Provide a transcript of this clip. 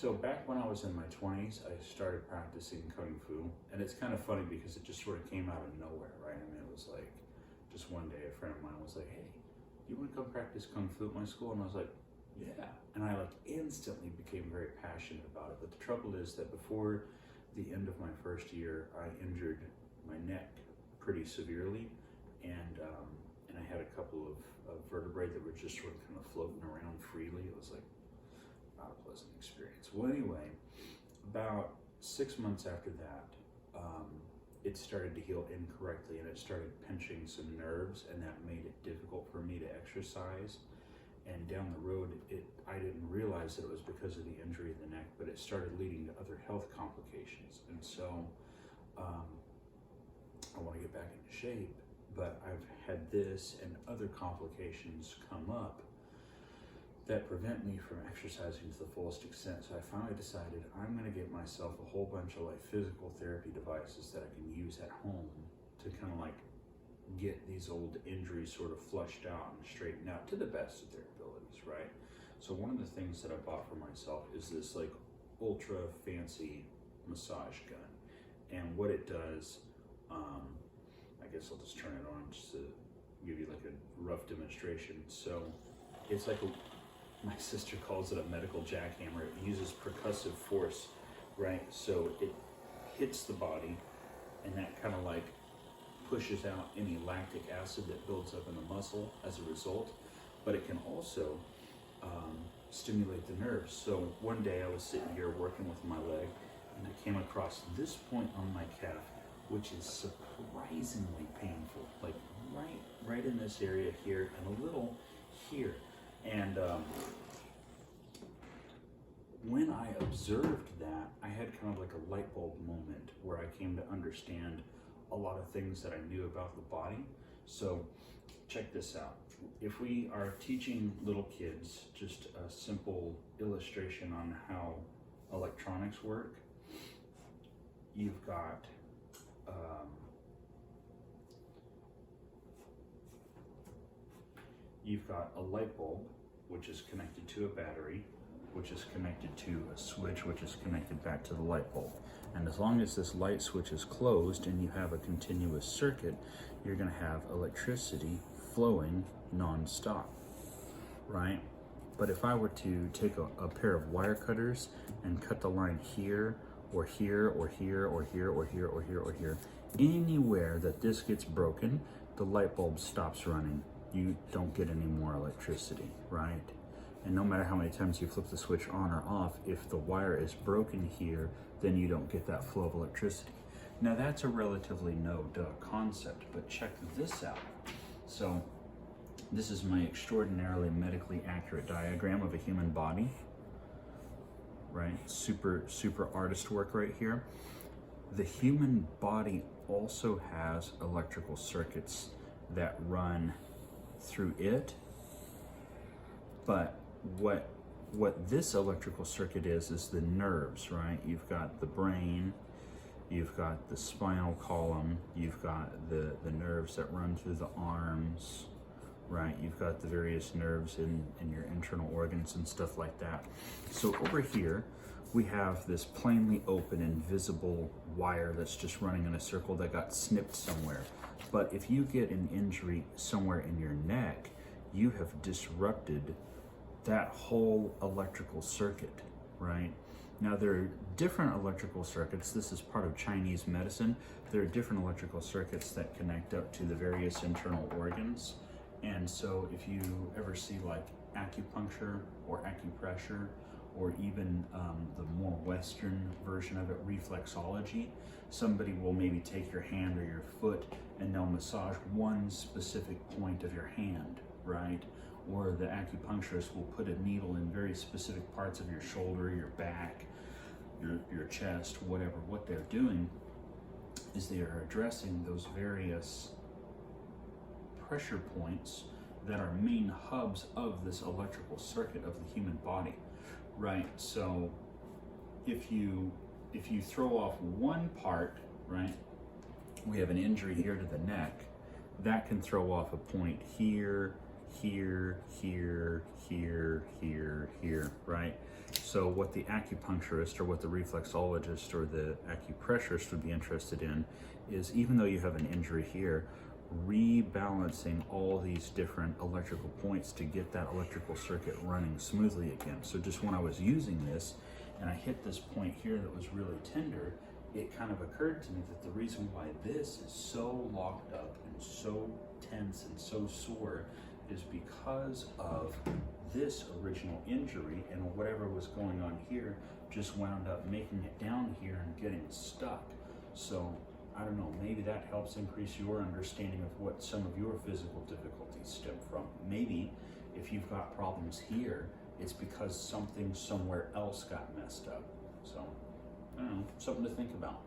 So back when I was in my 20s, I started practicing Kung Fu. And it's kind of funny because it just sort of came out of nowhere, right? I mean, it was like, just one day a friend of mine was like, hey, you want to come practice Kung Fu at my school? And I was like, yeah. And I like instantly became very passionate about it. But the trouble is that before the end of my first year, I injured my neck pretty severely. And I had a couple of vertebrae that were just sort of kind of floating around freely. It was like not a pleasant experience. Well, anyway, about 6 months after that, it started to heal incorrectly, and it started pinching some nerves, and that made it difficult for me to exercise. And down the road, I didn't realize that it was because of the injury of the neck, but it started leading to other health complications. And so I want to get back into shape, but I've had this and other complications come up that prevent me from exercising to the fullest extent. So I finally decided I'm going to get myself a whole bunch of like physical therapy devices that I can use at home to kind of like get these old injuries sort of flushed out and straightened out to the best of their abilities, right? So one of the things that I bought for myself is this like ultra fancy massage gun. And what it does, I guess I'll just turn it on just to give you like a rough demonstration. So it's like my sister calls it a medical jackhammer. It uses percussive force, right? So it hits the body, and that kind of like pushes out any lactic acid that builds up in the muscle as a result. But it can also stimulate the nerves. So one day I was sitting here working with my leg, and I came across this point on my calf, which is surprisingly painful, like right in this area here and a little here. And when I observed that, I had kind of like a light bulb moment where I came to understand a lot of things that I knew about the body. So check this out. If we are teaching little kids just a simple illustration on how electronics work, you've got a light bulb, which is connected to a battery, which is connected to a switch, which is connected back to the light bulb. And as long as this light switch is closed and you have a continuous circuit, you're going to have electricity flowing non-stop, right? But if I were to take a pair of wire cutters and cut the line here, or here, or here, or here, or here, or here, or here, anywhere that this gets broken, the light bulb stops running. You don't get any more electricity, right? And no matter how many times you flip the switch on or off, if the wire is broken here, then you don't get that flow of electricity. Now that's a relatively no-duh concept, but check this out. So this is my extraordinarily medically accurate diagram of a human body, right? Super artist work right here. The human body also has electrical circuits that run through it, but what this electrical circuit is the nerves, right? You've got the brain, you've got the spinal column, you've got the nerves that run through the arms, right? You've got the various nerves in your internal organs and stuff like that. So over here, we have this plainly open and visible wire that's just running in a circle that got snipped somewhere. But if you get an injury somewhere in your neck, you have disrupted that whole electrical circuit, right? Now there are different electrical circuits. This is part of Chinese medicine. There are different electrical circuits that connect up to the various internal organs. And so if you ever see like acupuncture or acupressure, or even the more Western version of it, reflexology, somebody will maybe take your hand or your foot and they'll massage one specific point of your hand, right? Or the acupuncturist will put a needle in very specific parts of your shoulder, your back, your chest, whatever. What they're doing is they are addressing those various pressure points that are main hubs of this electrical circuit of the human body, right? So if you throw off one part, right, we have an injury here to the neck, that can throw off a point here, here, here, here, here, here, right? So what the acupuncturist or what the reflexologist or the acupressurist would be interested in is, even though you have an injury here, rebalancing all these different electrical points to get that electrical circuit running smoothly again. So just when I was using this and I hit this point here that was really tender, it kind of occurred to me that the reason why this is so locked up and so tense and so sore is because of this original injury, and whatever was going on here just wound up making it down here and getting stuck. So I don't know, maybe that helps increase your understanding of what some of your physical difficulties stem from. Maybe if you've got problems here, it's because something somewhere else got messed up. So I don't know, something to think about.